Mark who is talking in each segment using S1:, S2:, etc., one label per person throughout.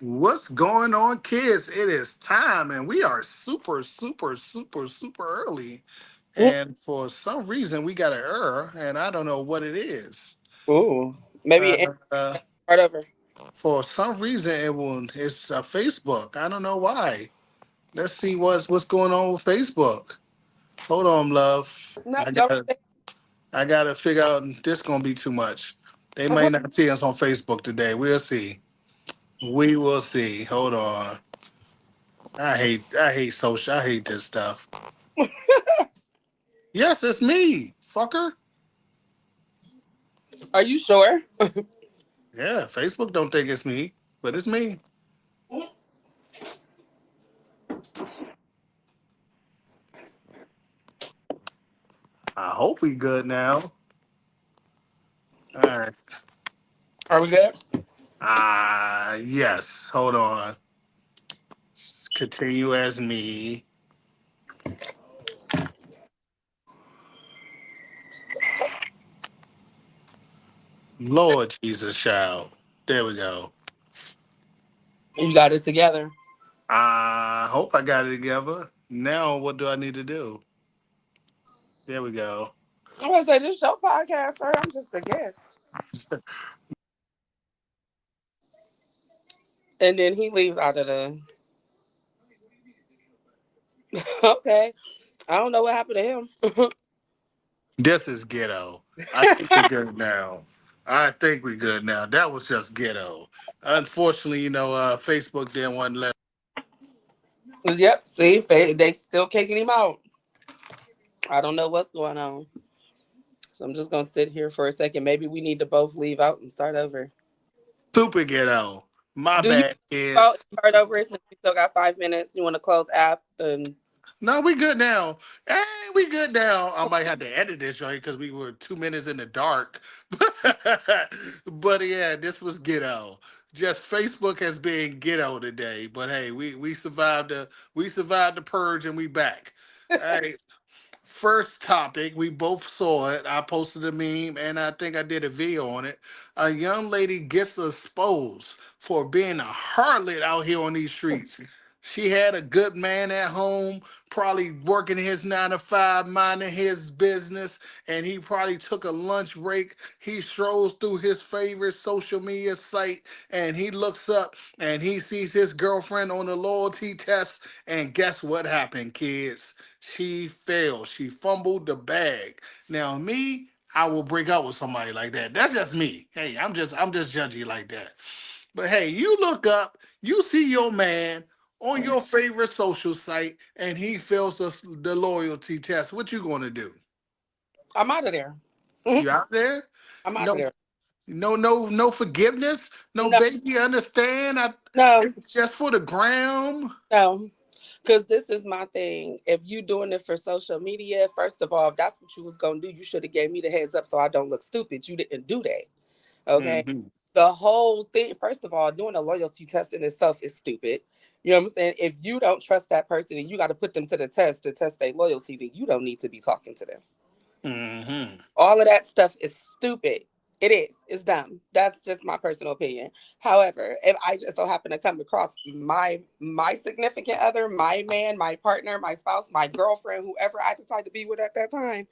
S1: What's going on, kids? It is time, and we are super, super, super, super early. And for some reason, we got an error, and I don't know what it is.
S2: Ooh, maybe
S1: Uh,
S2: it
S1: uh,
S2: start over.
S1: for some reason, it's Facebook. I don't know why. Let's see what's going on with Facebook. Hold on, love.
S2: No, don't.
S1: I gotta figure out. This gonna be too much. They may not see us on Facebook today. We'll see. We will see. Hold on. I hate social. I hate this stuff. Yes, it's me, fucker.
S2: Are you sure?
S1: Yeah, Facebook don't think it's me, but it's me. I hope we good now. All right.
S2: Are we good?
S1: Yes. Hold on. Continue as me. Lord Jesus, child. There we go.
S2: You got it together.
S1: I hope I got it together. Now, what do I need to do? There we go.
S2: I'm gonna say this is your podcast, sir. I'm just a guest. And then he leaves out of the. Okay, I don't know what happened to him.
S1: This is ghetto. I think we're good now. I think we're good now. That was just ghetto. Unfortunately, Facebook didn't want to let.
S2: Yep. See, they still kicking him out. I don't know what's going on. So I'm just gonna sit here for a second. Maybe we need to both leave out and start over.
S1: Super ghetto. My
S2: Do you
S1: bad,
S2: out and
S1: kids.
S2: start over since we still got 5 minutes? You want to close app and
S1: No, we good now. Hey, we good now. I might have to edit this right because we were 2 minutes in the dark. But yeah, this was ghetto. Just Facebook has been ghetto today. But hey, we survived the purge and we back. Hey, first topic, we both saw it. I posted a meme and I think I did a video on it. A young lady gets exposed for being a harlot out here on these streets. She had a good man at home, probably working his 9 to 5, minding his business, and he probably took a lunch break. He strolls through his favorite social media site and he looks up and he sees his girlfriend on the loyalty test. And guess what happened, kids? She failed. She fumbled the bag. Now me, I will break up with somebody like that. That's just me. Hey, I'm just judgy like that. But hey, you look up, you see your man on your favorite social site, and he fails the loyalty test. What you gonna do?
S2: I'm out of there.
S1: You out there?
S2: I'm out of
S1: No,
S2: there.
S1: no forgiveness. No,
S2: No,
S1: baby, understand?
S2: no,
S1: It's just for the gram.
S2: no. Because this is my thing. If you doing it for social media, first of all, if that's what you was gonna do, you should have gave me the heads up so I don't look stupid. You didn't do that. Okay.
S1: Hmm.
S2: The whole thing, first of all, doing a loyalty test in itself is stupid. You know what I'm saying? If you don't trust that person and you got to put them to the test to test their loyalty, then you don't need to be talking to them.
S1: Hmm.
S2: All of that stuff is stupid. It is. It's dumb. That's just my personal opinion. However, if I just so happen to come across my significant other, my man, my partner, my spouse, my girlfriend, whoever I decide to be with at that time,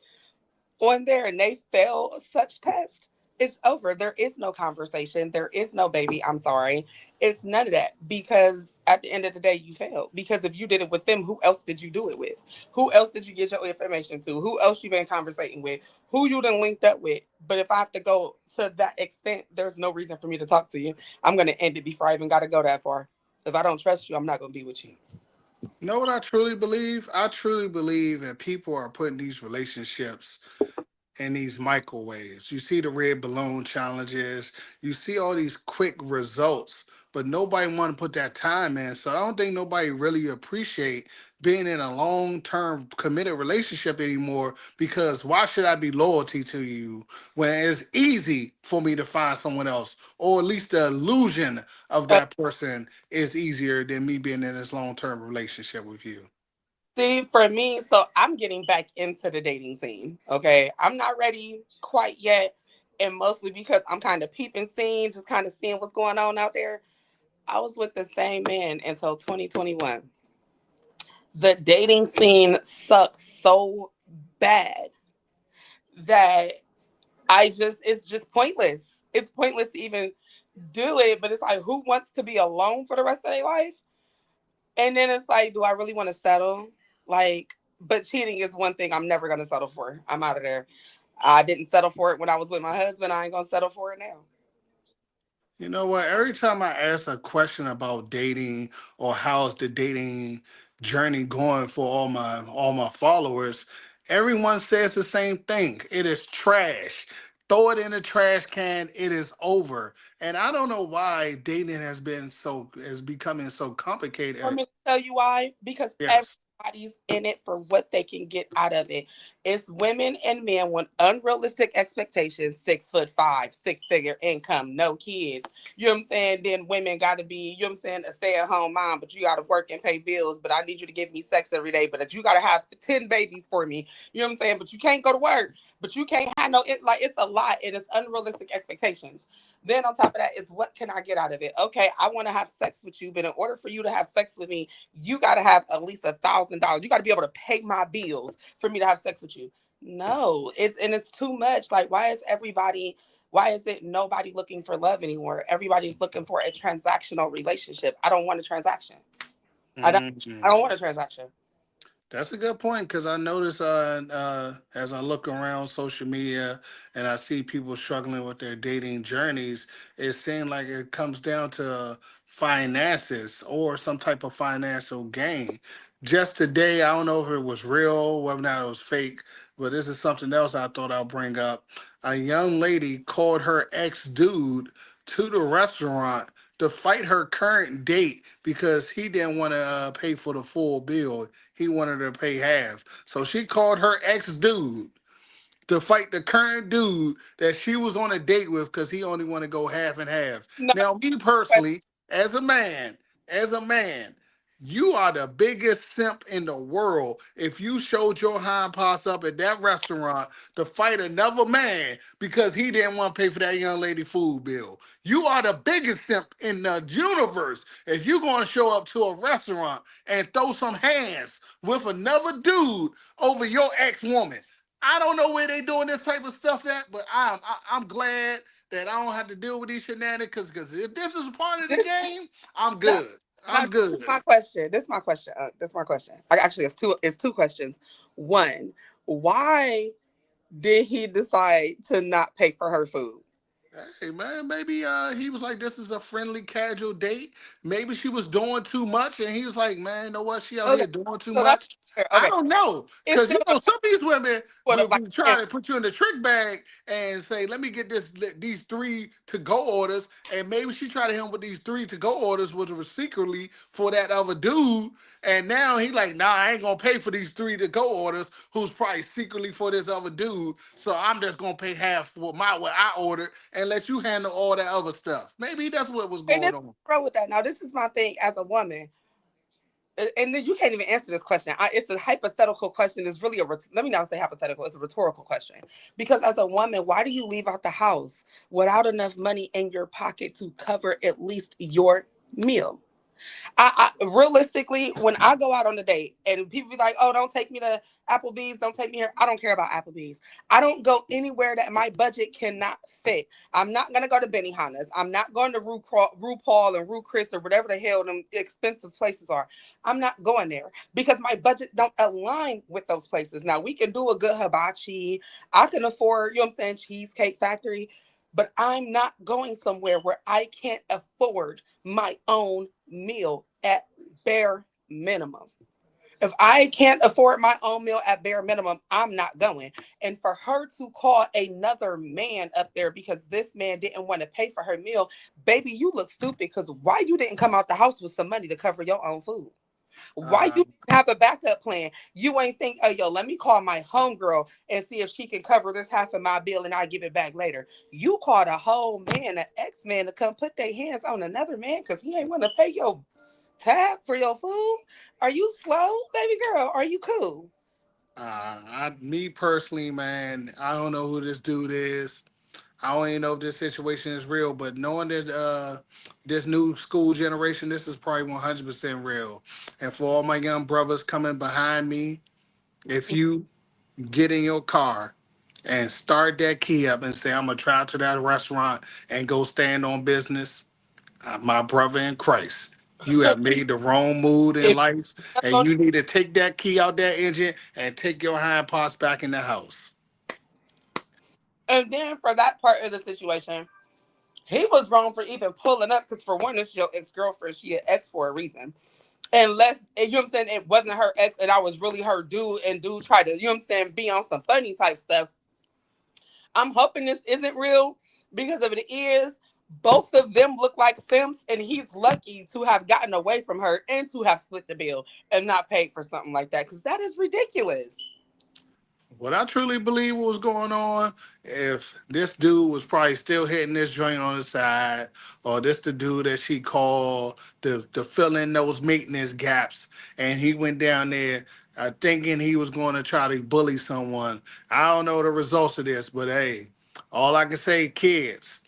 S2: on there and they fail such test, it's over. There is no conversation. There is no baby. I'm sorry. It's none of that because at the end of the day, you failed. Because if you did it with them, who else did you do it with? Who else did you get your information to? Who else you been conversating with? Who you done linked up with? But if I have to go to that extent, there's no reason for me to talk to you. I'm gonna end it before I even got to go that far. If I don't trust you, I'm not gonna be with you.
S1: You know what I truly believe? I truly believe that people are putting these relationships in these microwaves. You see the red balloon challenges, you see all these quick results, but nobody want to put that time in. So I don't think nobody really appreciate being in a long-term committed relationship anymore because why should I be loyalty to you when it's easy for me to find someone else or at least the illusion of that person is easier than me being in this long-term relationship with you.
S2: See, for me, so I'm getting back into the dating scene. Okay. I'm not ready quite yet. And mostly because I'm kind of peeping scene, just kind of seeing what's going on out there. I was with the same man until 2021. The dating scene sucks so bad that it's just pointless. It's pointless to even do it, but it's like, who wants to be alone for the rest of their life? And then it's like, do I really want to settle? Like, but cheating is one thing I'm never going to settle for. I'm out of there. I didn't settle for it when I was with my husband. I ain't going to settle for it now.
S1: You know what? Every time I ask a question about dating or how's the dating journey going for all my followers, everyone says the same thing. It is trash. Throw it in the trash can. It is over. And I don't know why dating is becoming so
S2: Want
S1: complicated.
S2: me to tell you why? Because
S1: Yes.
S2: everybody's in it for what they can get out of it. It's women and men with unrealistic expectations, 6'5", six-figure income, no kids. You know what I'm saying? Then women got to be, you know what I'm saying, a stay-at-home mom, but you got to work and pay bills. But I need you to give me sex every day. But you got to have 10 babies for me. You know what I'm saying? But you can't go to work. But you can't have no, like, it's a lot and it's unrealistic expectations. Then on top of that is, what can I get out of it? Okay, I want to have sex with you, but in order for you to have sex with me, you got to have at least $1,000. You got to be able to pay my bills for me to have sex with you. No, it's too much. Like, why is everybody? Why is it nobody looking for love anymore? Everybody's looking for a transactional relationship. I don't want a transaction. I don't. I don't
S1: Mhm.
S2: want a transaction.
S1: That's a good point because I notice as I look around social media and I see people struggling with their dating journeys, it seems like it comes down to finances or some type of financial gain. Just today, I don't know if it was real, whether or not it was fake, but this is something else I thought I'll bring up. A young lady called her ex dude to the restaurant to fight her current date because he didn't want to pay for the full bill. He wanted her to pay half. So she called her ex dude to fight the current dude that she was on a date with because he only want to go half and half.
S2: No.
S1: Now, me personally, as a man, you are the biggest simp in the world if you showed your hind parts up at that restaurant to fight another man because he didn't want to pay for that young lady food bill. You are the biggest simp in the universe if you're going to show up to a restaurant and throw some hands with another dude over your ex-woman. I don't know where they doing this type of stuff at, but I'm glad that I don't have to deal with these shenanigans because if this is part of the
S2: This
S1: game, I'm
S2: no.
S1: good.
S2: Now,
S1: I'm
S2: this is
S1: good.
S2: my question. This is my question. This is my question. I actually, it's two questions. One, why did he decide to not pay for her food?
S1: Hey man, maybe he was like, this is a friendly, casual date. Maybe she was doing too much, and he was like, man, you know what? She out
S2: Okay,
S1: here doing too
S2: so that's
S1: much. I
S2: okay.
S1: don't know,
S2: It's
S1: cause
S2: still
S1: some of these women
S2: would
S1: will
S2: have like
S1: be trying to put you in the trick bag and say, let me get these three to go orders, and maybe she tried to hit him with these three to go orders, which were secretly for that other dude, and now he like, nah, I ain't gonna pay for these three to go orders, who's probably secretly for this other dude. So I'm just gonna pay half for what I ordered and let you handle all that other stuff. Maybe that's what was
S2: and
S1: going
S2: this
S1: on.
S2: pro with that. Now, this is my thing as a woman. And then you can't even answer this question. It's a hypothetical question. It's really let me not say hypothetical. It's a rhetorical question. Because as a woman, why do you leave out the house without enough money in your pocket to cover at least your meal? I realistically, when I go out on a date and people be like, "Oh, don't take me to Applebee's, don't take me here," I don't care about Applebee's. I don't go anywhere that my budget cannot fit. I'm not gonna go to Benihana's. I'm not going to RuPaul and Ru Chris or whatever the hell them expensive places are. I'm not going there because my budget don't align with those places. Now we can do a good hibachi. I can afford, you know what I'm saying, Cheesecake Factory, but I'm not going somewhere where I can't afford my own meal at bare minimum. If I can't afford my own meal at bare minimum, I'm not going. And for her to call another man up there because this man didn't want to pay for her meal, baby, you look stupid because why you didn't come out the house with some money to cover your own food? Why
S1: Uh,
S2: you have a backup plan? You ain't think, oh, yo, let me call my homegirl and see if she can cover this half of my bill and I'll give it back later. You called a whole man, an ex-man, to come put their hands on another man because he ain't want to pay your tab for your food? Are you slow, baby girl? Are you cool?
S1: me personally, man, I don't know who this dude is. I don't even know if this situation is real, but knowing that this new school generation, this is probably 100% real. And for all my young brothers coming behind me, if you get in your car and start that key up and say, I'm going to try to that restaurant and go stand on business, my brother in Christ, you have made the wrong move in
S2: If
S1: life, and you need to take that key out that engine and take your hind parts back in the house.
S2: and then for that part of the situation, he was wrong for even pulling up because for one, it's your ex girlfriend. She an ex for a reason. Unless you know what I'm saying, it wasn't her ex, and I was really her dude, and dude tried to, you know what I'm saying, be on some funny type stuff. I'm hoping this isn't real because if it is, both of them look like Sims, and he's lucky to have gotten away from her and to have split the bill and not paid for something like that because that is ridiculous.
S1: What I truly believe was going on, if this dude was probably still hitting this joint on the side, or this the dude that she called to fill in those maintenance gaps, and he went down there thinking he was going to try to bully someone. I don't know the results of this, but hey, all I can say, kids,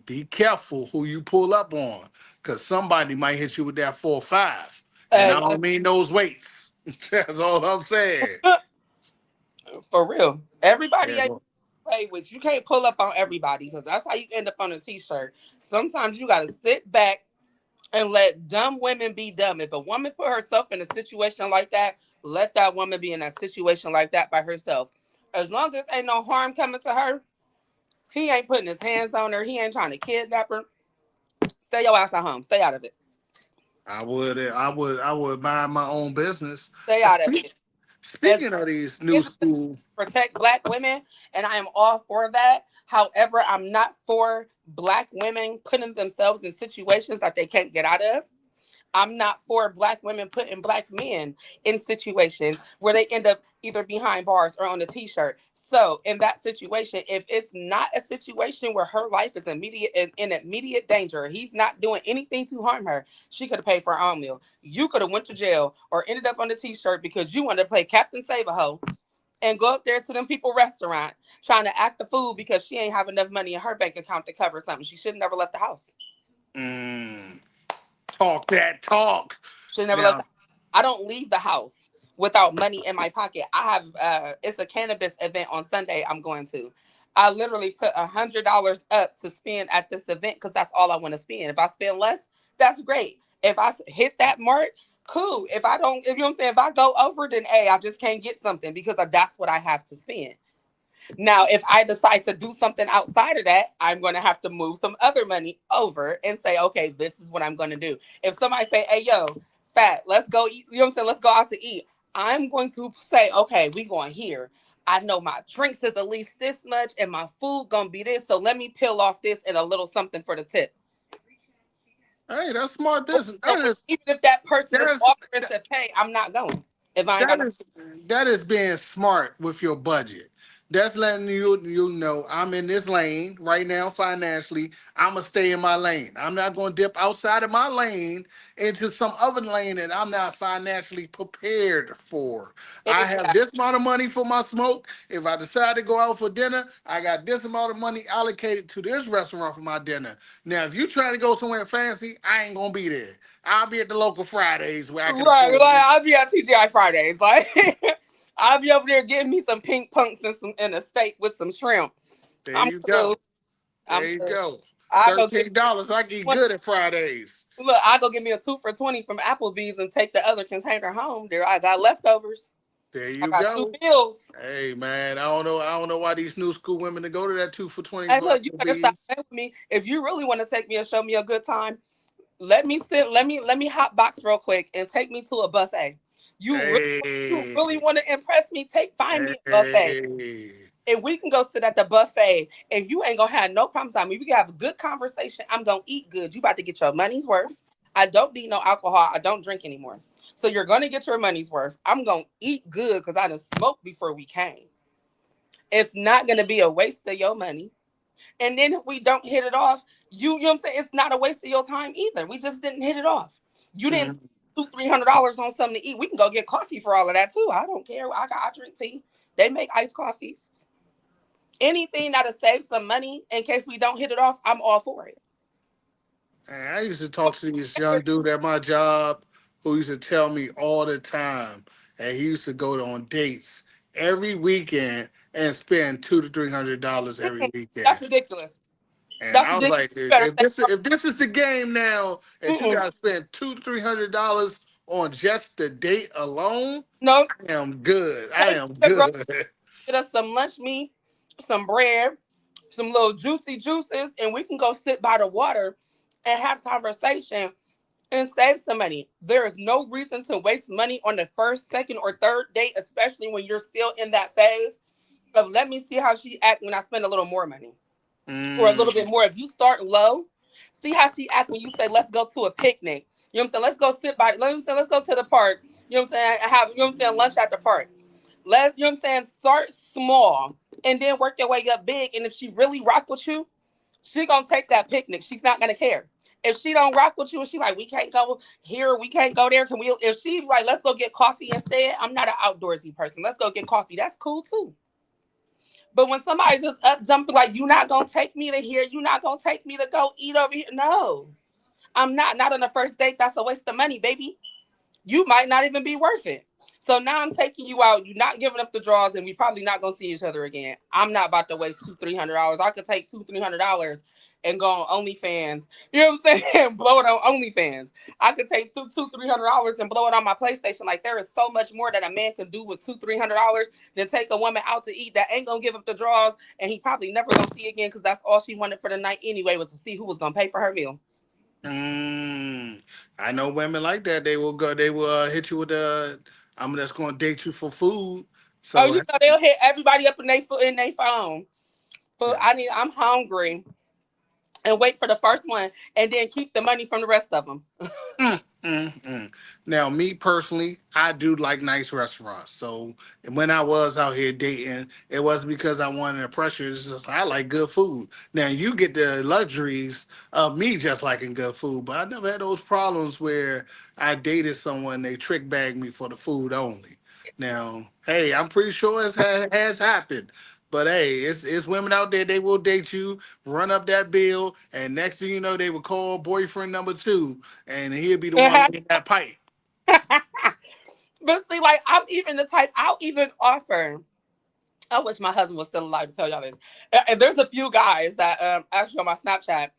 S1: be careful who you pull up on, because somebody might hit you with that 4-5, and I
S2: And
S1: don't mean those weights. That's all I'm saying.
S2: for real, everybody
S1: Yeah,
S2: ain't play with. You can't pull up on everybody because that's how you end up on a t-shirt. Sometimes you got to sit back and let dumb women be dumb. If a woman put herself in a situation like that, let that woman be in a situation like that by herself. As long as ain't no harm coming to her, he ain't putting his hands on her. He ain't trying to kidnap her. Stay your ass at home. Stay out of it.
S1: I would mind my own business.
S2: Stay
S1: Uh,
S2: out of
S1: speak-
S2: it. As
S1: Speaking of these new
S2: business
S1: school,
S2: protect black women, and I am all for that. However, I'm not for black women putting themselves in situations that they can't get out of. I'm not for black women putting black men in situations where they end up either behind bars or on a t-shirt. So in that situation, if it's not a situation where her life is in immediate danger, he's not doing anything to harm her, she could have paid for her own meal. You could have went to jail or ended up on the t-shirt because you wanted to play Captain Save a Hoe and go up there to them people restaurant trying to act the fool because she ain't have enough money in her bank account to cover something. She should have never left the house.
S1: mm, talk that talk.
S2: Should never left.
S1: Now,
S2: I don't leave the house without money in my pocket. I have it's a cannabis event on Sunday I'm going to. I literally put $100 up to spend at this event because that's all I want to spend. If I spend less, that's great. If I hit that mark, cool. If I don't, if you know what I'm saying, if I go over, then hey, I just can't get something because that's what I have to spend. Now, if I decide to do something outside of that, I'm going to have to move some other money over and say, okay, this is what I'm going to do. If somebody say, hey, yo, fat, let's go eat, you know what I'm saying? Let's go out to eat. I'm going to say, okay, we going here. I know my drinks is at least this much and my food going to be this. So let me peel off this and a little something for the tip.
S1: hey, that's smart business.
S2: So even if that person is
S1: That's
S2: offering to pay, I'm not going. If I ain't got
S1: that
S2: no,
S1: is that is being smart with your budget. That's letting you know I'm in this lane right now financially. I'm gonna stay in my lane. I'm not gonna dip outside of my lane into some other lane that I'm not financially prepared for. I have
S2: exactly.
S1: this amount of money for my smoke. If I decide to go out for dinner, I got this amount of money allocated to this restaurant for my dinner. Now, if you try to go somewhere fancy, I ain't gonna be there. I'll be at the local Fridays where I can
S2: Right,
S1: afford
S2: like
S1: it.
S2: I'll be at TGI Fridays. Like I'll be over there getting me some pink punks and a steak with some shrimp.
S1: There
S2: I'm
S1: you
S2: cool.
S1: go.
S2: I'm
S1: There you
S2: cool.
S1: go.
S2: I go get
S1: $13. I get
S2: 20.
S1: good at Fridays.
S2: Look, I go get me a 2 for 20 from Applebee's and take the other container home. There, I got leftovers.
S1: There
S2: I
S1: you
S2: got two
S1: go.
S2: bills.
S1: Hey man, I don't know why these new school women to go to that 2 for 20
S2: Hey,
S1: for
S2: look, you better stop
S1: Applebee's.
S2: playing with me. If you really want to take me and show me a good time, let me sit. Let me hot box real quick and take me to a buffet. You really
S1: Hey,
S2: want to impress me? Find me a buffet.
S1: hey.
S2: And we can go sit at the buffet and you ain't gonna have no problems on me. We can have a good conversation. I'm gonna eat good. You about to get your money's worth. I don't need no alcohol. I don't drink anymore. So you're gonna get your money's worth. I'm gonna eat good because I done smoked before we came. It's not gonna be a waste of your money. And then if we don't hit it off, you know what I'm saying? It's not a waste of your time either. We just didn't hit it off. You didn't
S1: Mhm.
S2: spend $200-$300 on something to eat. We can go get coffee for all of that too. I don't care. I drink tea. They make iced coffees. Anything that'll save some money in case we don't hit it off, I'm all for it.
S1: And I used to talk to this young dude at my job who used to tell me all the time, and he used to go on dates every weekend and spend $200 to $300 every
S2: Mm-mm.
S1: weekend.
S2: That's ridiculous.
S1: And
S2: That's
S1: I was
S2: ridiculous.
S1: like,
S2: You better
S1: if
S2: say,
S1: this is the game now, and you
S2: mm-mm.
S1: got to spend $200 to $300 on just the date alone,
S2: No,
S1: I am good. I
S2: take
S1: am
S2: the girl,
S1: good.
S2: get us some lunch meat, some bread, some little juicy juices, and we can go sit by the water and have conversation and save some money. There is no reason to waste money on the first, second, or third date, especially when you're still in that phase of let me see how she act when I spend a little more money or a little bit
S1: Mm,
S2: more. If you start low, see how she act when you say let's go to a picnic. You know what I'm saying? Let's go sit by. Let me say let's go to the park. You know what I'm saying? Have you know what I'm saying lunch at the park. Let's you know what I'm saying. Start small and then work your way up big. And if she really rock with you, she gonna take that picnic. She's not gonna care. If she don't rock with you and she like, we can't go here, we can't go there. Can we? If she like, let's go get coffee instead. I'm not an outdoorsy person. Let's go get coffee. That's cool too. But when somebody just up jumping like, you not gonna take me to here, you not gonna take me to go eat over here. No, I'm not. Not on the first date. That's a waste of money, baby. You might not even be worth it. So now I'm taking you out. You're not giving up the draws, and we probably not gonna see each other again. I'm not about to waste $200-300. I could take $200-300 and go on OnlyFans. You know what I'm saying? Blow it on OnlyFans. I could take $200-300 and blow it on my PlayStation. Like there is so much more that a man can do with $200-300 than take a woman out to eat that ain't gonna give up the draws, and he probably never gonna see again because that's all she wanted for the night anyway was to see who was gonna pay for her meal.
S1: mm. I know women like that. They will go. They will hit you with the. I'm just going to date you for food.
S2: Oh,
S1: So
S2: you know they'll hit everybody up in their foot in their phone. Food.
S1: yeah.
S2: I'm hungry, and wait for the first one, and then keep the money from the rest of them.
S1: Mm. Now, me personally, I do like nice restaurants. So when I was out here dating, it wasn't because I wanted the pressure. It's just I like good food. Now you get the luxuries of me just liking good food, but I never had those problems where I dated someone they trick bagged me for the food only. Now, hey, I'm pretty sure has happened. But hey, it's women out there. They will date you, run up that bill, and next thing you know, they will call boyfriend number two, and he'll be the
S2: It
S1: one
S2: has-
S1: getting that pipe.
S2: but see, like I'm even the type. I'll even offer. I wish my husband was still alive to tell y'all this. And there's a few guys that actually on my Snapchat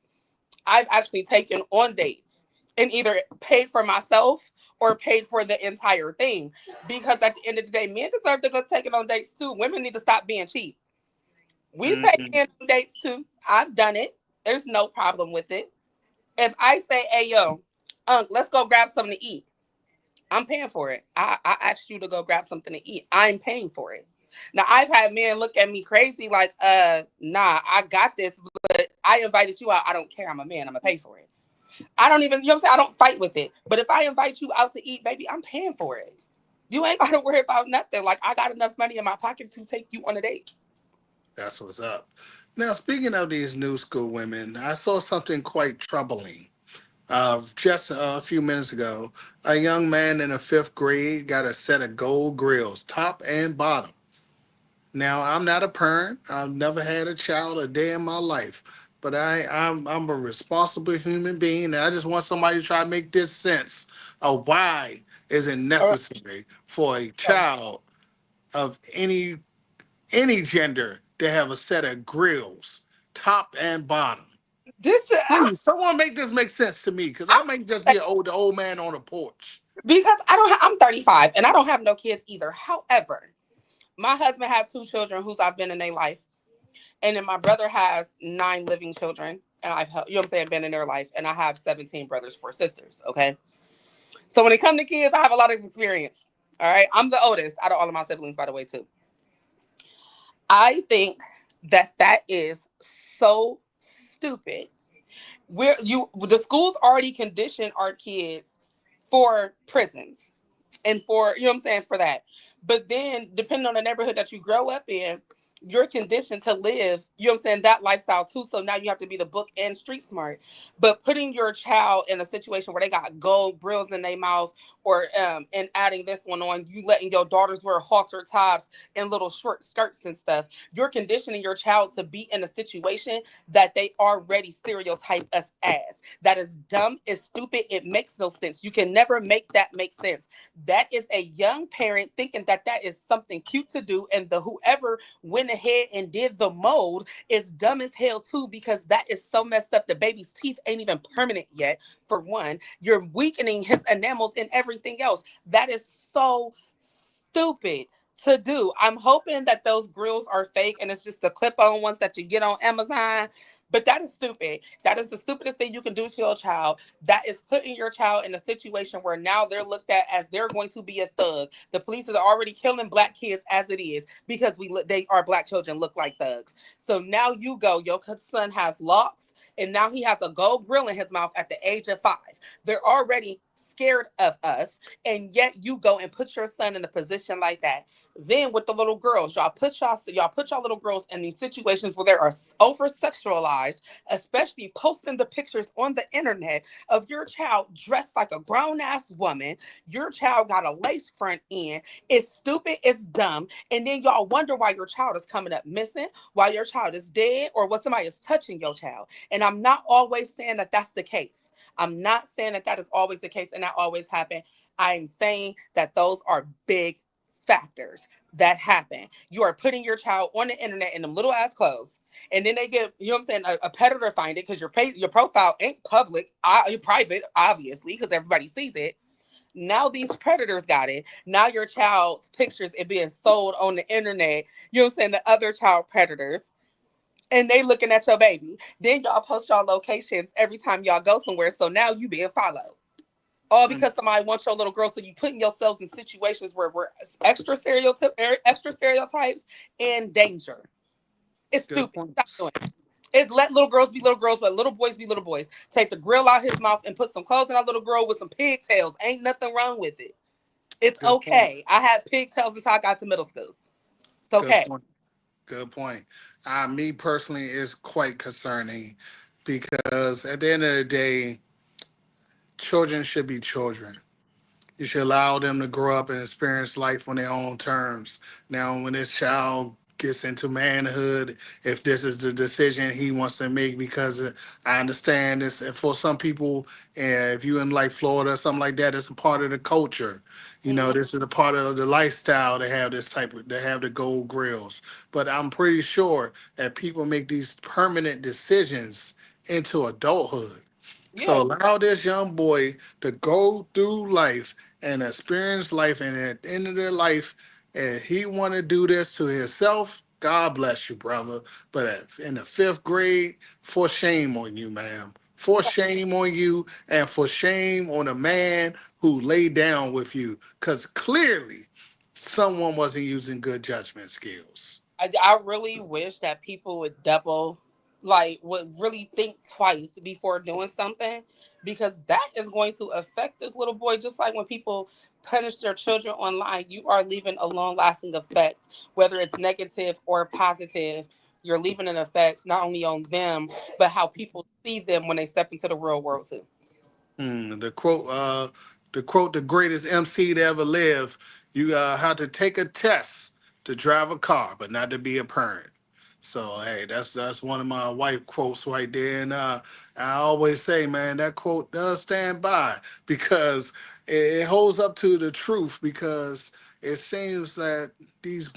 S2: I've actually taken on dates and either paid for myself or paid for the entire thing. Because at the end of the day, men deserve to go take it on dates too. Women need to stop being cheap. We take
S1: Mhm.
S2: men on dates too. I've done it. There's no problem with it. If I say, hey yo, let's go grab something to eat. I'm paying for it. I asked you to go grab something to eat. I'm paying for it. Now I've had men look at me crazy like, nah, I got this, but I invited you out. I don't care. I'm a man. I'm gonna pay for it. I don't even, you know what I'm saying? I don't fight with it. But if I invite you out to eat, baby, I'm paying for it. You ain't gotta worry about nothing. Like I got enough money in my pocket to take you on a date.
S1: That's what's up. Now, speaking of these new school women, I saw something quite troubling. Just a few minutes ago, a young man in the fifth grade got a set of gold grills, top and bottom. Now, I'm not a parent. I've never had a child a day in my life, but I'm a responsible human being, and I just want somebody to try to make this sense of why is it
S2: All right.
S1: necessary for a
S2: So
S1: child of any gender to have a set of grills, top and bottom.
S2: this is
S1: Please, someone make this make sense to me, because
S2: I'm
S1: I may just be an old man on a porch.
S2: because I'm 35 and I don't have no kids either. However, my husband had two children who's I've been in their life. And then my brother has 9 living children. And I've helped, you know what I'm saying, been in their life. And I have 17 brothers, 4 sisters. Okay. So when it comes to kids, I have a lot of experience. All right. I'm the oldest out of all of my siblings, by the way, too. I think that that is so stupid. Where you the schools already condition our kids for prisons and for you know what I'm saying for that. But then depending on the neighborhood that you grow up in, you're conditioned to live, you know what I'm saying, that lifestyle too. So now you have to be the book and street smart. But putting your child in a situation where they got gold grills in their mouth, or and adding this one on, you letting your daughters wear halter tops and little short skirts and stuff, you're conditioning your child to be in a situation that they already stereotype us as. That is dumb, it's stupid, it makes no sense. You can never make that make sense. That is a young parent thinking that that is something cute to do, and the whoever went ahead and did the mold is dumb as hell too, because that is so messed up. The baby's teeth ain't even permanent yet. For one, you're weakening his enamels and everything else. That is so stupid to do. I'm hoping that those grills are fake and it's just the clip-on ones that you get on Amazon. But that is stupid. That is the stupidest thing you can do to your child. That is putting your child in a situation where now they're looked at as they're going to be a thug. The police are already killing black kids as it is because they our black children look like thugs. So now you go, your son has locks, and now he has a gold grill in his mouth at the age of 5. They're already scared of us, and yet you go and put your son in a position like that. Then with the little girls, y'all put y'all little girls in these situations where they are over sexualized, especially posting the pictures on the internet of your child dressed like a grown ass woman. Your child got a lace front in. It's stupid, it's dumb. And then y'all wonder why your child is coming up missing, why your child is dead, or what somebody is touching your child. And I'm not always saying that that's the case. I'm not saying that that is always the case and that always happen. I'm saying that those are big factors that happen. You are putting your child on the internet in them little ass clothes, and then they get, you know what I'm saying, a predator find it because your profile ain't public, private, obviously, because everybody sees it. Now these predators got it. Now your child's pictures is being sold on the internet. You know what I'm saying? The other child predators, and they looking at your baby. Then y'all post y'all locations every time y'all go somewhere. So now you being followed. All
S1: Mm,
S2: because somebody wants your little girl. So you putting yourselves in situations where we're extra stereotypes and danger. It's
S1: good
S2: stupid.
S1: point.
S2: Stop doing it. It let little girls be little girls, let little boys be little boys. Take the grill out his mouth and put some clothes in our little girl with some pigtails. Ain't nothing wrong with it. It's
S1: Good point.
S2: okay. I had pigtails until I got to middle school. It's
S1: Good
S2: okay.
S1: point. Good point. Me personally is quite concerning because at the end of the day, children should be children. You should allow them to grow up and experience life on their own terms. Now, when this child gets into manhood, if this is the decision he wants to make, because I understand this, and for some people, if you in like Florida or something like that, it's a part of the culture. You know,
S2: Mhm.
S1: this is a part of the lifestyle to have this type of, to have the gold grills. But I'm pretty sure that people make these permanent decisions into adulthood.
S2: Yeah.
S1: So allow this young boy to go through life and experience life, and at the end of their life, if he want to do this to himself, God bless you, brother. But in the 5th grade, for shame on you, ma'am. For shame on you, and for shame on a man who laid down with you, because clearly someone wasn't using good judgment skills.
S2: I really wish that people would would really think twice before doing something, because that is going to affect this little boy. Just like when people punish their children online, you are leaving a long lasting effect, whether it's negative or positive. You're leaving an effect not only on them, but how people see them when they step into the real world too.
S1: Hmm, the quote, the greatest MC to ever live. You have to take a test to drive a car, but not to be a parent. So hey, that's one of my wife quotes right there, and I always say, man, that quote does stand by because it holds up to the truth. Because it seems that these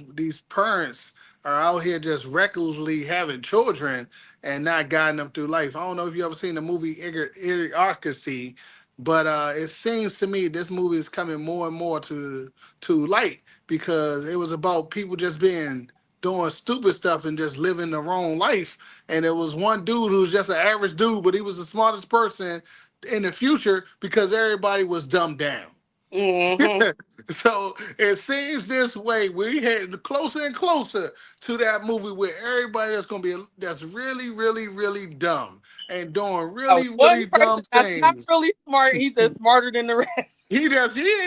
S1: parents are out here just recklessly having children and not guiding them through life. I don't know if you ever seen the movie Idiocracy, but it seems to me this movie is coming more and more to light because it was about people just being doing stupid stuff and just living the wrong life. And it was one dude who was just an average dude, but he was the smartest person in the future because everybody was dumbed down.
S2: Hmm.
S1: So it seems this way. We heading closer and closer to that movie where everybody that's gonna be that's really, really, really dumb and doing really,
S2: One
S1: really
S2: person
S1: dumb
S2: that's not
S1: things.
S2: really smart, he's just smarter than the rest.
S1: He ain't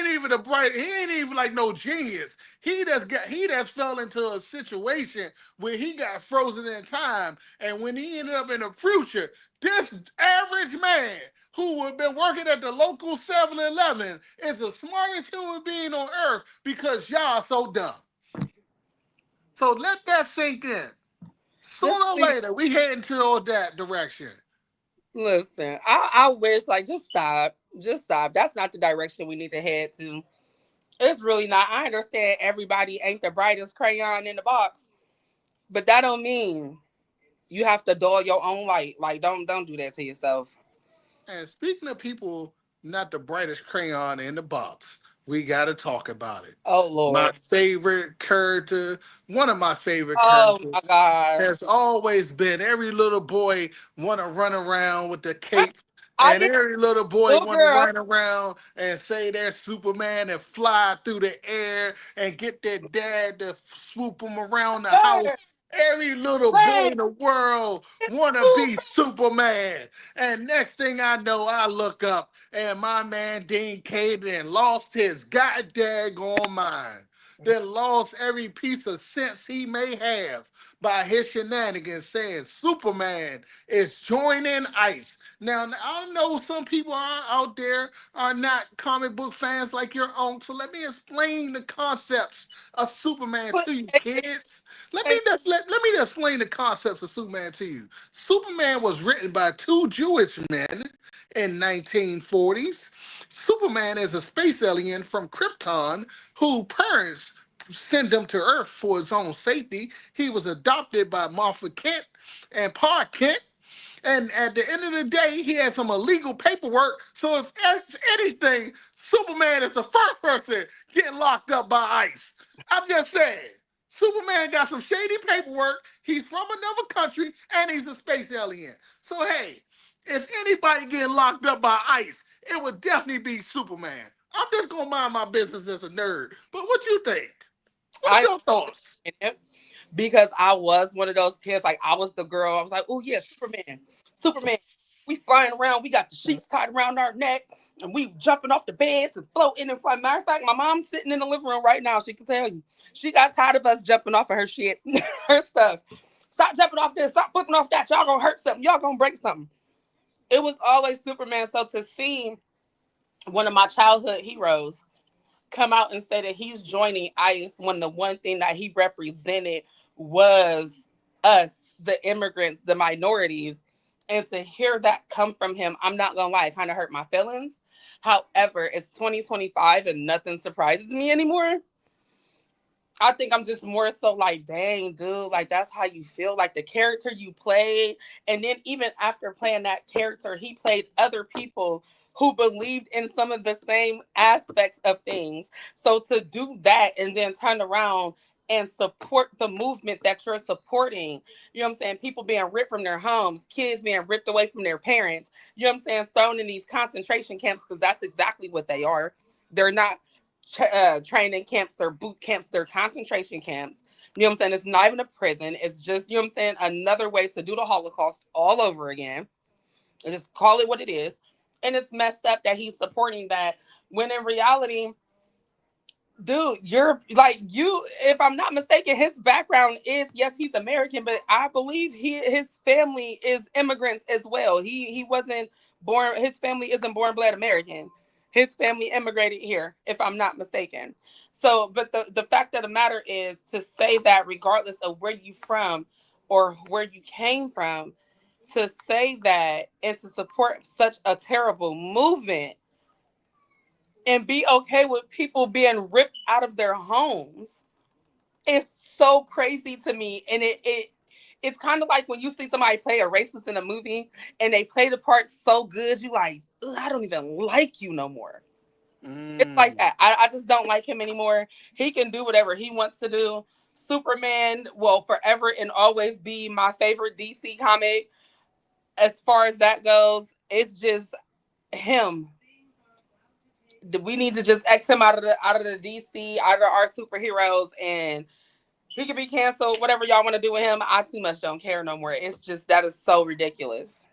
S1: even he ain't even like no genius. He just fell into a situation where he got frozen in time, and when he ended up in the future, this average man who would have been working at the local 7-Eleven is the smartest human being on earth because y'all so dumb. So let that sink in.
S2: Just
S1: Sooner or
S2: please
S1: later, we heading toward that direction.
S2: listen. I wish like just stop. Just stop. That's not the direction we need to head to. It's really not. I understand everybody ain't the brightest crayon in the box, but that don't mean you have to dull your own light. Like don't do that to yourself.
S1: And speaking of people not the brightest crayon in the box, we got to talk about it.
S2: Oh
S1: My
S2: Lord.
S1: favorite character, one of my favorite
S2: Oh my
S1: characters,
S2: gosh.
S1: has always been every little boy want to run around with the
S2: I,
S1: cape,
S2: I
S1: and
S2: did
S1: every little boy
S2: little
S1: want to
S2: girl.
S1: run around and say they're Superman and fly through the air and get their dad to swoop them around the
S2: Yes.
S1: house. Every little boy
S2: Wait.
S1: in the world want to be Superman. And next thing I know, I look up and my man Dean Caden lost his goddamn mind. Then lost every piece of sense he may have by his shenanigans saying Superman is joining ICE. Now, I know some people are out there are not comic book fans like your own, so let me explain the concepts of Superman
S2: Put
S1: to you,
S2: and,
S1: kids.
S2: and
S1: Let me just explain the concepts of Superman to you. Superman was written by two Jewish men in 1940s. Superman is a space alien from Krypton who parents sent him to Earth for his own safety. He was adopted by Martha Kent and Pa Kent. And at the end of the day, he had some illegal paperwork. So if anything, Superman is the first person getting locked up by ICE. I'm just saying. Superman got some shady paperwork. He's from another country and he's a space alien. So hey, if anybody getting locked up by ICE, it would definitely be Superman. I'm just gonna mind my business as a nerd. But what you think? What's
S2: I
S1: your thoughts?
S2: it because I was one of those kids. Like I was the girl. I was like, oh yeah, Superman, Superman. We flying around. We got the sheets tied around our neck, and we jumping off the beds and floating and flying. Matter of fact, my mom's sitting in the living room right now. She can tell you. She got tired of us jumping off of her shit, her stuff. Stop jumping off this. Stop flipping off that. Y'all gonna hurt something. Y'all gonna break something. It was always Superman. So to see one of my childhood heroes come out and say that he's joining ICE when the one thing that he represented was us, the immigrants, the minorities. And to hear that come from him, I'm not gonna lie, it kind of hurt my feelings. However, it's 2025 and nothing surprises me anymore. I think I'm just more so like, dang, dude, like that's how you feel, like the character you played. And then even after playing that character, he played other people who believed in some of the same aspects of things. So to do that and then turn around and support the movement that you're supporting, you know what I'm saying? People being ripped from their homes, kids being ripped away from their parents, you know what I'm saying? Thrown in these concentration camps because that's exactly what they are. They're not training camps or boot camps, they're concentration camps. You know what I'm saying? It's not even a prison. It's just, you know what I'm saying, another way to do the Holocaust all over again. And just call it what it is. And it's messed up that he's supporting that when in reality, dude, you're like you, if I'm not mistaken, his background is yes, he's American, but I believe his family is immigrants as well. He wasn't born, his family isn't born blood American. His family immigrated here, if I'm not mistaken. So, but the fact of the matter is to say that regardless of where you from or where you came from, to say that and to support such a terrible movement and be okay with people being ripped out of their homes is so crazy to me. And it's kind of like when you see somebody play a racist in a movie and they play the part so good, you like, "Ugh, I don't even like you no more." It's like
S1: Mm.
S2: that. I just don't like him anymore. He can do whatever he wants to do. Superman will forever and always be my favorite DC comic. As far as that goes, it's just him. We need to just X him out of the DC, out of our superheroes, and he can be canceled. Whatever y'all want to do with him, I too much don't care no more. It's just that is so ridiculous.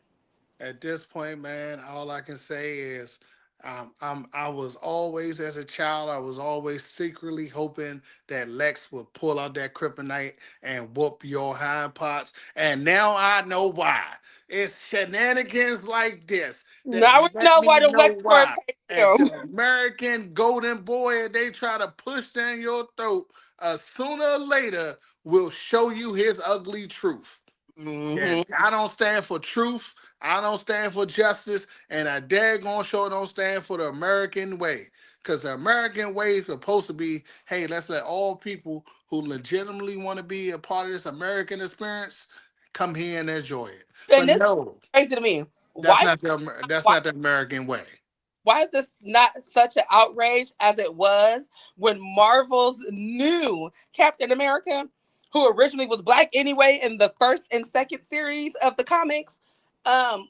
S1: At this point, man, all I can say is I was always, as a child, I was always secretly hoping that Lex would pull out that kryptonite and whoop your hind parts. And now I know why. It's shenanigans like this that
S2: Now we
S1: let
S2: know
S1: me
S2: why the
S1: know
S2: LexCorp
S1: why.
S2: paid
S1: And
S2: him.
S1: the American golden boy, they try to push down your throat, sooner or later will show you his ugly truth.
S2: Hmm.
S1: And I don't stand for truth. I don't stand for justice. And I daggone sure don't stand for the American way. Because the American way is supposed to be, hey, let's let all people who legitimately want to be a part of this American experience come here and enjoy it.
S2: And
S1: But
S2: this is
S1: no,
S2: crazy to me.
S1: that's
S2: Why?
S1: not that's
S2: Why?
S1: not the American way.
S2: Why is this not such an outrage as it was when Marvel's new Captain America, who originally was black anyway in the first and second series of the comics?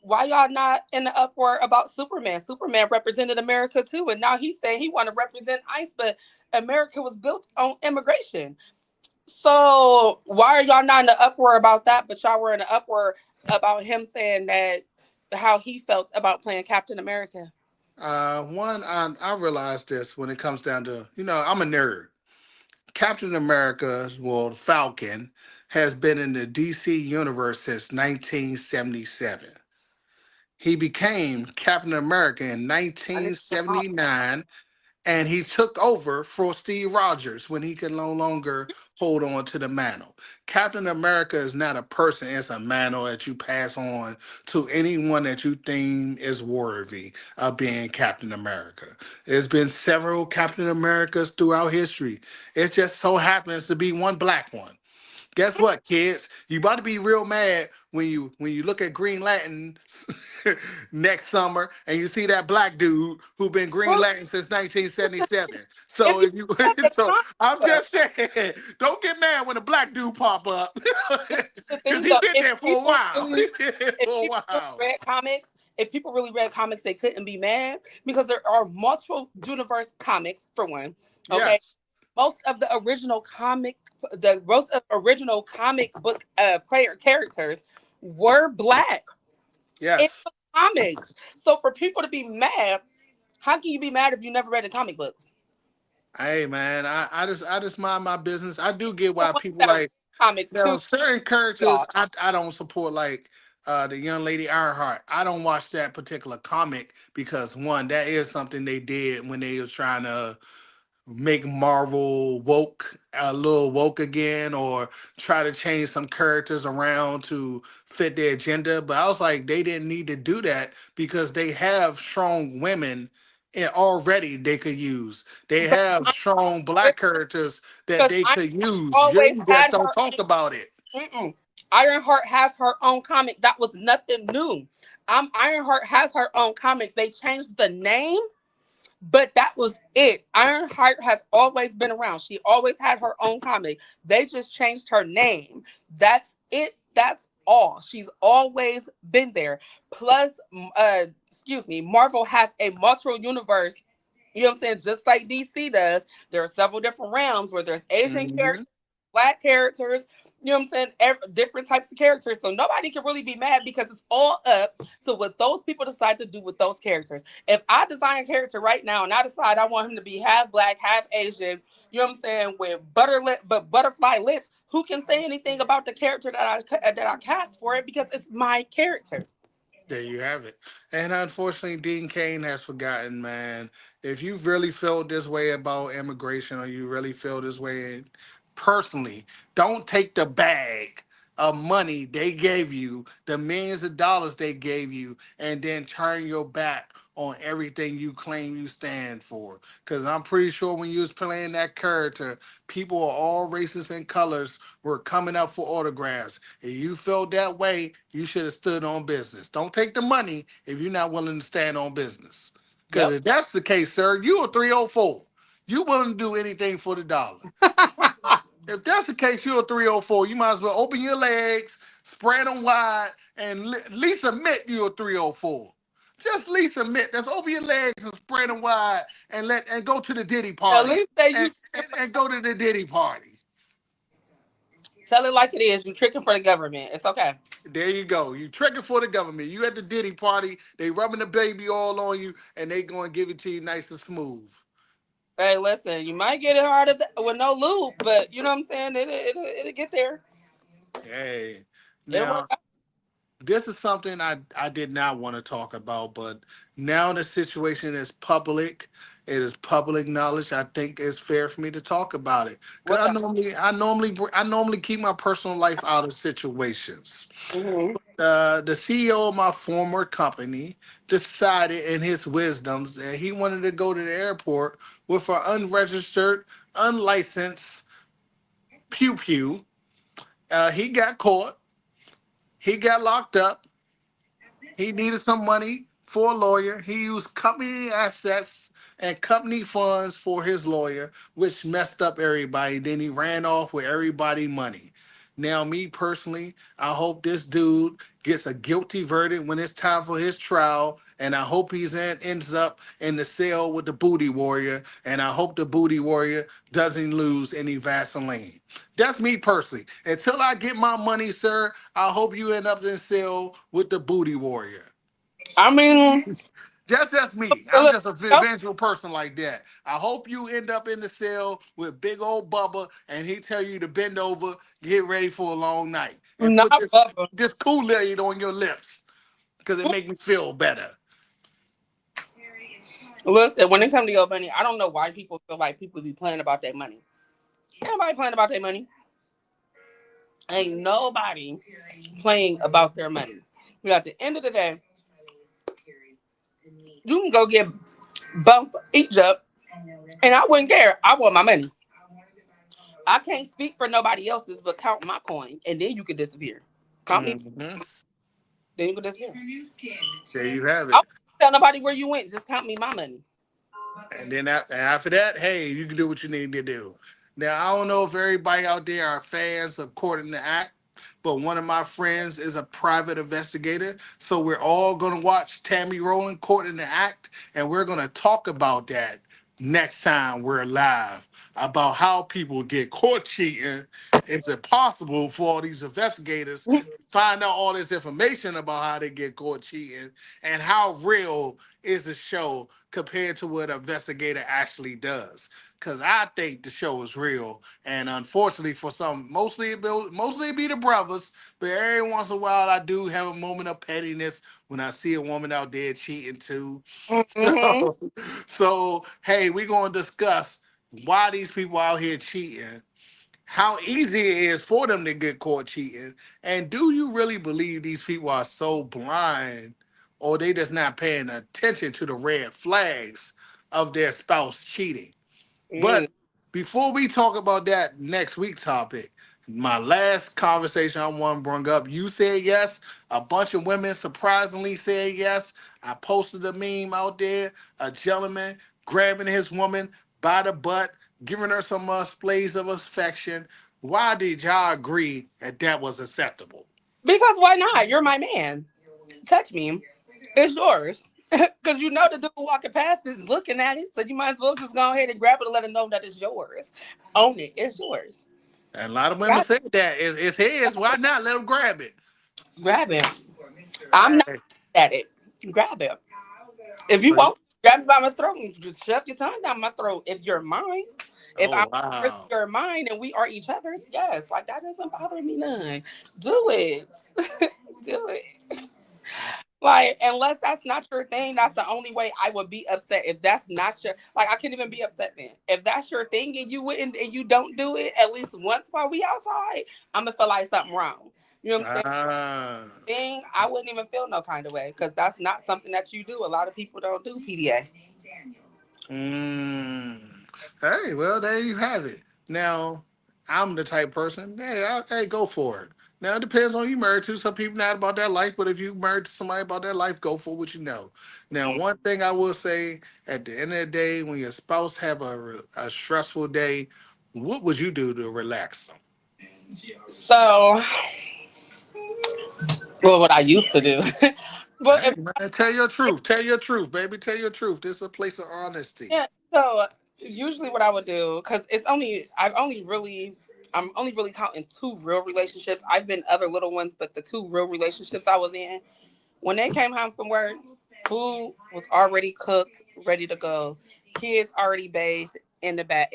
S2: Why y'all not in the uproar about Superman? Superman represented America too, and now he's saying he want to represent ICE, but America was built on immigration. So why are y'all not in the uproar about that? But y'all were in the uproar about him saying that how he felt about playing Captain America.
S1: One, I realized this when it comes down to, I'm a nerd. Captain America, well, Falcon, has been in the DC universe since 1977. He became Captain America in
S2: I didn't know.
S1: 1979, and he took over for Steve Rogers when he could no longer hold on to the mantle. Captain America is not a person, it's a mantle that you pass on to anyone that you think is worthy of being Captain America. There's been several Captain Americas throughout history. It just so happens to be one black one. Guess what, kids? You about to be real mad when you look at Green Lantern next summer and you see that black dude who been Green
S2: Well,
S1: Lantern since 1977.
S2: if
S1: So
S2: you
S1: if you
S2: look at the
S1: so
S2: comics,
S1: I'm
S2: though,
S1: just saying, don't get mad when a black dude pop up.
S2: this is the
S1: Cause
S2: thing
S1: he
S2: though.
S1: been there for a while. He been there
S2: If
S1: for a
S2: people really
S1: while.
S2: read comics, if people really read comics, they couldn't be mad because there are multiple universe comics for one. Okay,
S1: Yes.
S2: most of the most of original comic book player characters were black in
S1: Yes.
S2: the comics. So for people to be mad, how can you be mad if you never read the comic books?
S1: Hey man, I just mind my business. I do get
S2: The
S1: why
S2: ones
S1: people
S2: that read
S1: like
S2: comics too,
S1: certain characters
S2: y'all.
S1: I don't support, like the young lady Ironheart. I don't watch that particular comic because one, that is something they did when they was trying to make Marvel woke, a little woke again, or try to change some characters around to fit their agenda. But I was like, they didn't need to do that because they have strong women already they could use. They
S2: But
S1: have strong black characters that
S2: because
S1: they
S2: I
S1: could use.
S2: always
S1: You just
S2: had
S1: don't
S2: her.
S1: talk about it.
S2: Mm-mm. Ironheart has her own comic. That was nothing new. Ironheart has her own comic. They changed the name, but that was it. Ironheart has always been around. She always had her own comic. They just changed her name. That's it. That's all. She's always been there. Plus, excuse me, Marvel has a multiple universe. You know what I'm saying? Just like DC does, there are several different realms where there's Asian
S1: Hmm.
S2: characters, black characters, you know what I'm saying? Different types of characters. So nobody can really be mad because it's all up to what those people decide to do with those characters. If I design a character right now and I decide I want him to be half black, half Asian, you know what I'm saying, with butterfly lips, who can say anything about the character that I cast for it because it's my character.
S1: There you have it. And unfortunately, Dean Kane has forgotten, man. If you really felt this way about immigration, or you really feel this way personally, don't take the bag of money they gave you, the millions of dollars they gave you, and then turn your back on everything you claim you stand for. Because I'm pretty sure when you was playing that character, people of all races and colors were coming up for autographs. If you felt that way, you should have stood on business. Don't take the money if you're not willing to stand on business. Because
S2: Yep.
S1: if that's the case, sir, you a 304. You willing to do anything for the dollar. If that's the case, you're a 304. You might as well open your legs, spread them wide, and at least admit you're a 304. Just at least admit. Just open your legs and spread them wide, and go to the Diddy
S2: At
S1: party
S2: least say you
S1: and go to the Diddy party.
S2: Tell it like it is. You tricking for the government. It's okay.
S1: There you go. You tricking for the government. You at the Diddy party, they rubbing the baby all on you, and they gonna give it to you nice and smooth.
S2: Hey, listen, you might get it hard with no lube, but you know what I'm saying? It'll get there.
S1: Hey,
S2: It'll work
S1: now
S2: out.
S1: this is something I did not want to talk about, but now the situation is public. It is public knowledge. I think it's fair for me to talk about it because
S2: What's up?
S1: I normally keep my personal life out of situations.
S2: Hmm.
S1: The CEO of my former company decided in his wisdoms that he wanted to go to the airport with an unregistered, unlicensed pew pew. He got caught. He got locked up. He needed some money for a lawyer. He used company assets and company funds for his lawyer, which messed up everybody. Then he ran off with everybody money. Now, me personally, I hope this dude gets a guilty verdict when it's time for his trial, and I hope ends up in the cell with the booty warrior, and I hope the booty warrior doesn't lose any Vaseline. That's me personally. Until I get my money, sir, I hope you end up in cell with the booty warrior.
S2: I mean,
S1: Just that's me. I'm
S2: look,
S1: just a
S2: nope,
S1: vengeful person like that. I hope you end up in the cell with big old Bubba, and he tell you to bend over, get ready for a long night, and put
S2: not Bubba.
S1: this Kool-Aid on your lips because it make me feel better.
S2: Listen, when it comes to your money, I don't know why people feel like people be playing about their money. Ain't nobody playing about their money. Ain't nobody playing about their money. But at the end of the day, you can go get bump Egypt, and I wouldn't care. I want my money. I can't speak for nobody else's, but count my coin, and then you can disappear. Count me,
S1: Hmm.
S2: then you can disappear.
S1: There you have
S2: I
S1: it.
S2: won't tell nobody where you went. Just count me my money.
S1: And then after that, hey, you can do what you need to do. Now, I don't know if everybody out there are fans of Court in the Act, but one of my friends is a private investigator. So we're all going to watch Tammy Rowland Court in the Act, and we're going to talk about that next time we're live about how people get caught cheating. Is it possible for all these investigators to find out all this information about how they get caught cheating, and how real is the show compared to what an investigator actually does? Because I think the show is real, and unfortunately for some, mostly it be the brothers, but every once in a while I do have a moment of pettiness when I see a woman out there cheating too.
S2: Mm-hmm.
S1: So, so hey, we're gonna discuss why these people out here cheating, how easy it is for them to get caught cheating, and do you really believe these people are so blind, or they just not paying attention to the red flags of their spouse cheating?
S2: Mm.
S1: But before we talk about that next week topic, my last conversation I want to bring up, you said yes. A bunch of women surprisingly said yes. I posted a meme out there, a gentleman grabbing his woman by the butt, giving her some displays of affection. Why did y'all agree that that was acceptable?
S2: Because why not? You're my man. Touch me. It's yours. Because you know the dude walking past is looking at it, so you might as well just go ahead and grab it and let him know that it's yours. Own it. It's yours.
S1: And a lot of women
S2: Grab,
S1: said that. It's his. Why not let him grab it?
S2: grab it. I'm not
S1: Hey,
S2: at it. Grab it. If you
S1: but
S2: won't, grab me by my throat and just shove your tongue down my throat. If you're mine, if
S1: oh
S2: I'm
S1: wow.
S2: you're mine and we are each other's, yes, like that doesn't bother me none. Do it. Do it. Like, unless that's not your thing, that's the only way I would be upset. If that's not your, like, I can't even be upset then. If that's your thing and you wouldn't, and you don't do it at least once while we outside, I'm gonna feel like something wrong. You know what I'm saying?
S1: Ah.
S2: Thing, I wouldn't even feel no kind of way because that's not something that you do. A lot of people don't do PDA.
S1: Mm. Hey, well, there you have it. Now, I'm the type person, hey, go for it. Now, it depends on who you married to. Some people not about that life, but if you married to somebody about that life, go for what you know. Now, one thing I will say, at the end of the day, when your spouse have a stressful day, what would you do to relax them?
S2: So, well, what I used to do, but
S1: Hey, man, tell your truth. Tell your truth, baby. Tell your truth. This is a place of honesty.
S2: yeah, so usually what I would do, because I've only really I'm only really counting two real relationships. I've been other little ones, but the two real relationships I was in, when they came home from work, food was already cooked, ready to go. Kids already bathed in the bed,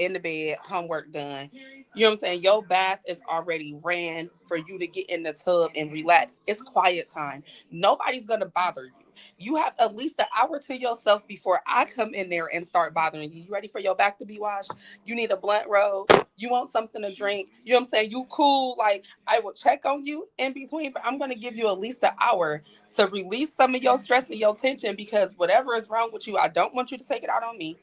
S2: homework done. You know what I'm saying? Your bath is already ran for you to get in the tub and relax. It's quiet time. Nobody's gonna bother you. You have at least an hour to yourself before I come in there and start bothering you. You ready for your back to be washed? You need a blunt roll. You want something to drink. You know what I'm saying? You cool. Like, I will check on you in between, but I'm gonna give you at least an hour to release some of your stress and your tension, because whatever is wrong with you, I don't want you to take it out on me.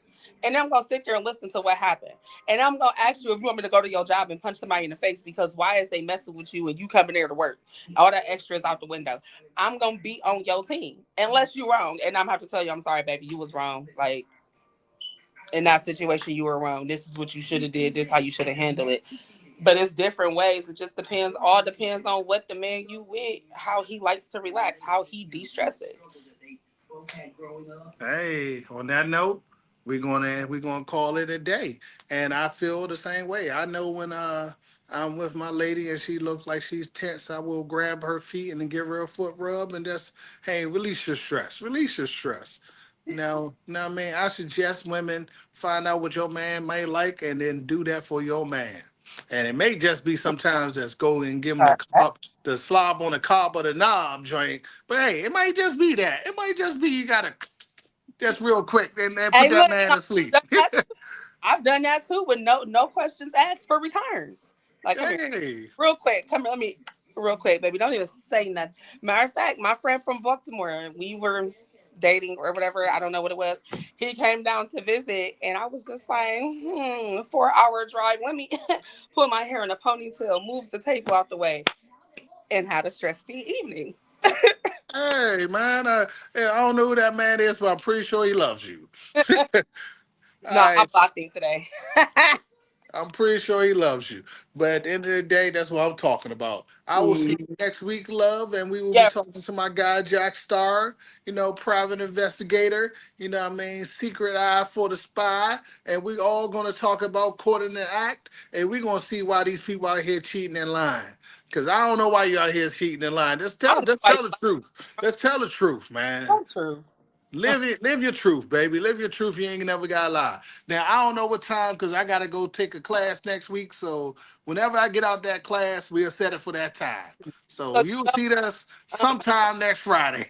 S2: And I'm gonna sit there and listen to what happened. And I'm gonna ask you if you want me to go to your job and punch somebody in the face, because why is they messing with you and you coming there to work? All that extra is out the window. I'm gonna be on your team unless you're wrong, and I'm gonna have to tell you, I'm sorry, baby, you was wrong. Like, in that situation, you were wrong. This is what you should have did. This is how you should have handled it. But it's different ways. It just depends. All depends on what the man you with, how he likes to relax, how he de-stresses.
S1: Hey, on that note, we're gonna call it a day. And I feel the same way. I know when I'm with my lady and she looks like she's tense, I will grab her feet and then give her a foot rub and just, hey, release your stress. Release your stress. Now, man, I suggest women find out what your man may like and then do that for your man. And it may just be sometimes just go and give him the slob on the cob or the knob joint. But hey, it might just be that. It might just be you gotta just real quick and put
S2: Hey,
S1: that
S2: look,
S1: man to sleep.
S2: I've done that too. I've done that too with no questions asked for returns. Like, come here,
S1: Hey,
S2: real quick. Come here, let me, real quick, baby. Don't even say nothing. Matter of fact, my friend from Baltimore, we were dating or whatever. I don't know what it was. He came down to visit, and I was just like, 4 hour drive. Let me put my hair in a ponytail, move the table out the way, and had a stress free evening.
S1: hey, man. I don't know who that man is, but I'm pretty sure he loves you. All
S2: No, I
S1: right.
S2: blocked him today.
S1: I'm pretty sure he loves you. But at the end of the day, that's what I'm talking about. I will see
S2: Mm.
S1: you next week, love, and we will be
S2: Yeah,
S1: talking to my guy, Jack Starr, private investigator, what I mean, secret eye for the spy. And we all going to talk about court in the act, and we're going to see why these people out here cheating and lying. Because I don't know why you out here cheating and lying. Just
S2: I
S1: tell,
S2: don't know
S1: just
S2: why
S1: tell the truth. Let's tell the truth, man.
S2: so true.
S1: Live your truth, baby. Live your truth. You ain't never gotta lie. Now I don't know what time because I gotta go take a class next week. So whenever I get out that class, we'll set it for that time. So
S2: So,
S1: you'll see us
S2: um,
S1: sometime next Friday.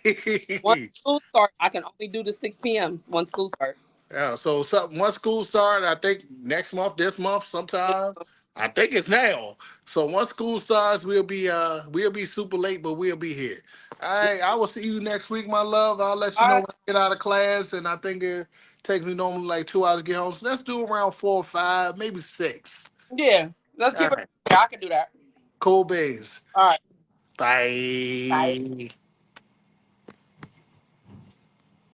S2: once school starts, I can only do the 6 p.m.s once school starts.
S1: Yeah. So once school started, I think next month, this month, sometime. I think it's now. So once school starts, we'll be super late, but we'll be here. All right. I will see you next week, my love. I'll let you
S2: All
S1: know
S2: right.
S1: when I get out of class, and I think it takes me normally like 2 hours to get home. So let's do around 4 or 5, maybe 6.
S2: Yeah. Let's
S1: All
S2: keep it.
S1: right.
S2: Yeah, I can do that.
S1: Cool beans.
S2: All right. Bye.
S1: Bye.